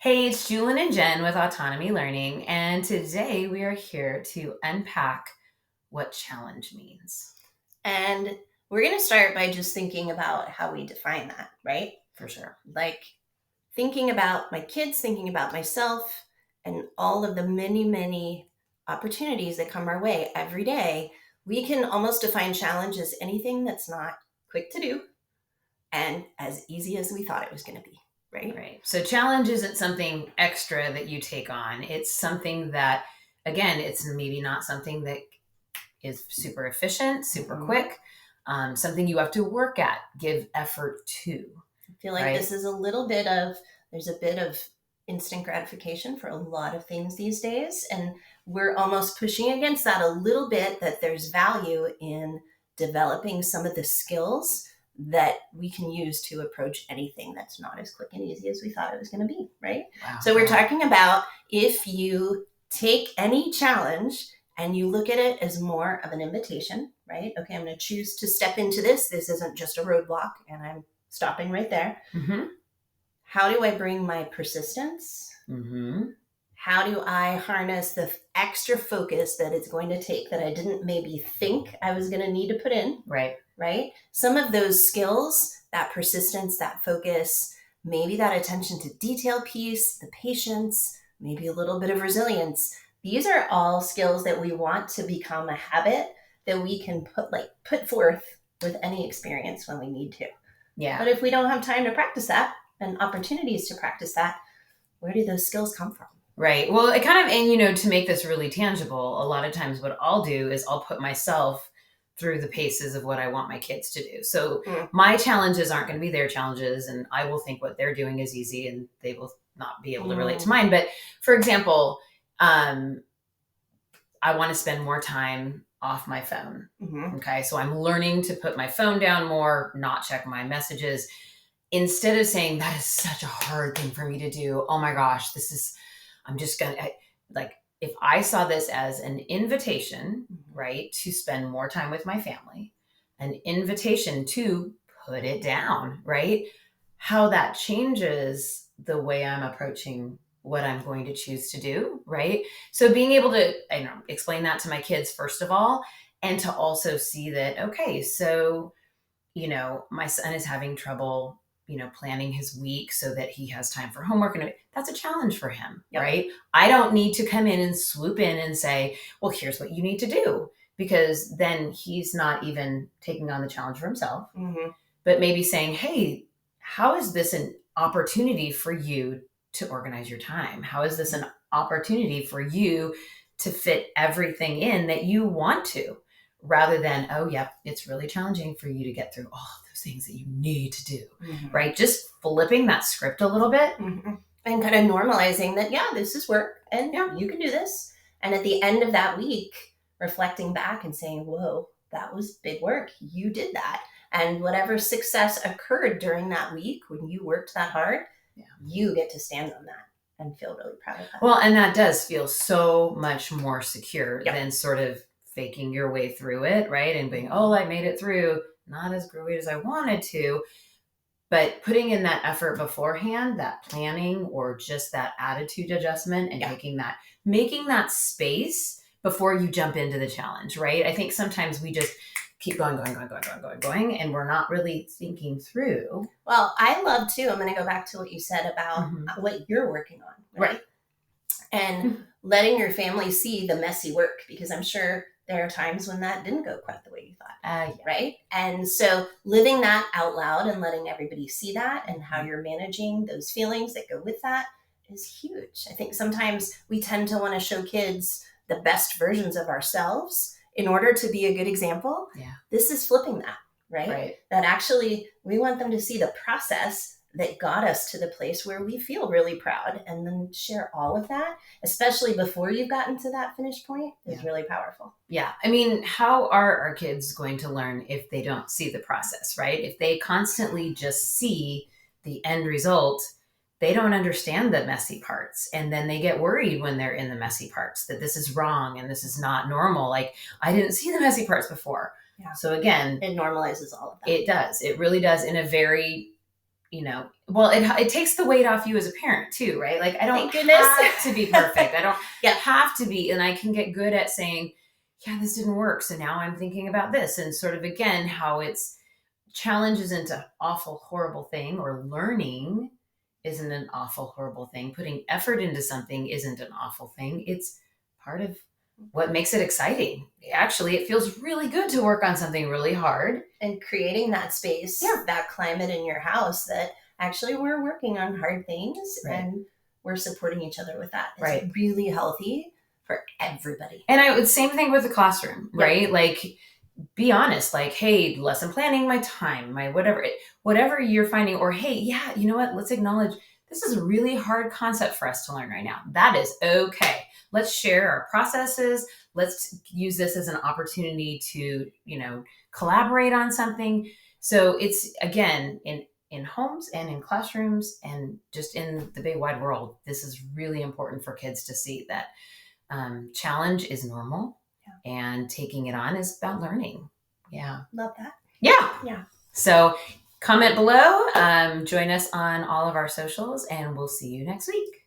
Hey, it's Jewellyn and Jen with Autonomy Learning, and today we are here to unpack what challenge means. And we're going to start by just thinking about how we define that, right? For sure. Like thinking about my kids, thinking about myself, and all of the many, many opportunities that come our way every day. We can almost define challenge as anything that's not quick to do and as easy as we thought it was going to be, right? Right. So, challenge isn't something extra that you take on. It's something that, again, it's maybe not something that is super efficient, super quick, something you have to work at, give effort to. I feel like this is there's a bit of instant gratification for a lot of things these days. And we're almost pushing against that a little bit, that there's value in developing some of the skills that we can use to approach anything that's not as quick and easy as we thought it was going to be, right? Wow. So we're talking about if you take any challenge and you look at it as more of an invitation, right? Okay, I'm going to choose to step into this. This isn't just a roadblock and I'm stopping right there. Mm-hmm. How do I bring my persistence? Mm-hmm. How do I harness the extra focus that it's going to take that I didn't maybe think I was going to need to put in? Right? Some of those skills, that persistence, that focus, maybe that attention to detail piece, the patience, maybe a little bit of resilience. These are all skills that we want to become a habit that we can put forth with any experience when we need to. Yeah. But if we don't have time to practice that and opportunities to practice that, where do those skills come from? Right. Well, it kind of, and to make this really tangible, a lot of times what I'll do is I'll put myself through the paces of what I want my kids to do. So my challenges aren't going to be their challenges, and I will think what they're doing is easy and they will not be able to relate to mine. But for example, I want to spend more time off my phone. Okay. So I'm learning to put my phone down more, not check my messages, instead of saying that is such a hard thing for me to do. Oh my gosh, I'm just going to, if I saw this as an invitation, right, to spend more time with my family, an invitation to put it down, right? How that changes the way I'm approaching what I'm going to choose to do, right? So being able to explain that to my kids, first of all, and to also see that, okay, so, my son is having trouble planning his week so that he has time for homework. And that's a challenge for him, right? I don't need to come in and swoop in and say, well, here's what you need to do, because then he's not even taking on the challenge for himself, but maybe saying, hey, how is this an opportunity for you to organize your time? How is this an opportunity for you to fit everything in that you want to? Rather than, oh, yeah, it's really challenging for you to get through all those things that you need to do, right? Just flipping that script a little bit. And kind of normalizing that, yeah, this is work and you can do this. And at the end of that week, reflecting back and saying, whoa, that was big work. You did that. And whatever success occurred during that week when you worked that hard, you get to stand on that and feel really proud of that. Well, and that does feel so much more secure than sort of faking your way through it, right? And being, oh, I made it through, not as great as I wanted to, but putting in that effort beforehand, that planning, or just that attitude adjustment, and making that space before you jump into the challenge, right? I think sometimes we just keep going, and we're not really thinking through. Well, I love too, I'm going to go back to what you said about what you're working on, right? And letting your family see the messy work, because I'm sure there are times when that didn't go quite the way you thought, right? And so living that out loud and letting everybody see that and how you're managing those feelings that go with that is huge. I think sometimes we tend to want to show kids the best versions of ourselves in order to be a good example. This is flipping that, right? That actually we want them to see the process that got us to the place where we feel really proud, and then share all of that, especially before you've gotten to that finish point, is really powerful. Yeah. I mean, how are our kids going to learn if they don't see the process, right? If they constantly just see the end result, they don't understand the messy parts. And then they get worried when they're in the messy parts that this is wrong and this is not normal. Like, I didn't see the messy parts before. So again, it normalizes all of that. It does. It really does, in a very well, it takes the weight off you as a parent too, right? Like I don't Thank goodness. have to be perfect. I don't have to be, and I can get good at saying, yeah, this didn't work. So now I'm thinking about this, and sort of again, how it's challenge isn't an awful, horrible thing, or learning isn't an awful, horrible thing. Putting effort into something isn't an awful thing. It's part of what makes it exciting. Actually, it feels really good to work on something really hard. And creating that space, that climate in your house that actually we're working on hard things and we're supporting each other with that. It's really healthy for everybody. And I would, same thing with the classroom, right? Like, be honest, like, hey, lesson planning, my time, my whatever you're finding, or hey, yeah, you know what? Let's acknowledge this is a really hard concept for us to learn right now. That is okay. Let's share our processes. Let's use this as an opportunity to, collaborate on something. So it's, again, in homes and in classrooms and just in the big wide world, this is really important for kids to see that challenge is normal. And taking it on is about learning. Yeah. Love that. Yeah. So comment below, join us on all of our socials, and we'll see you next week.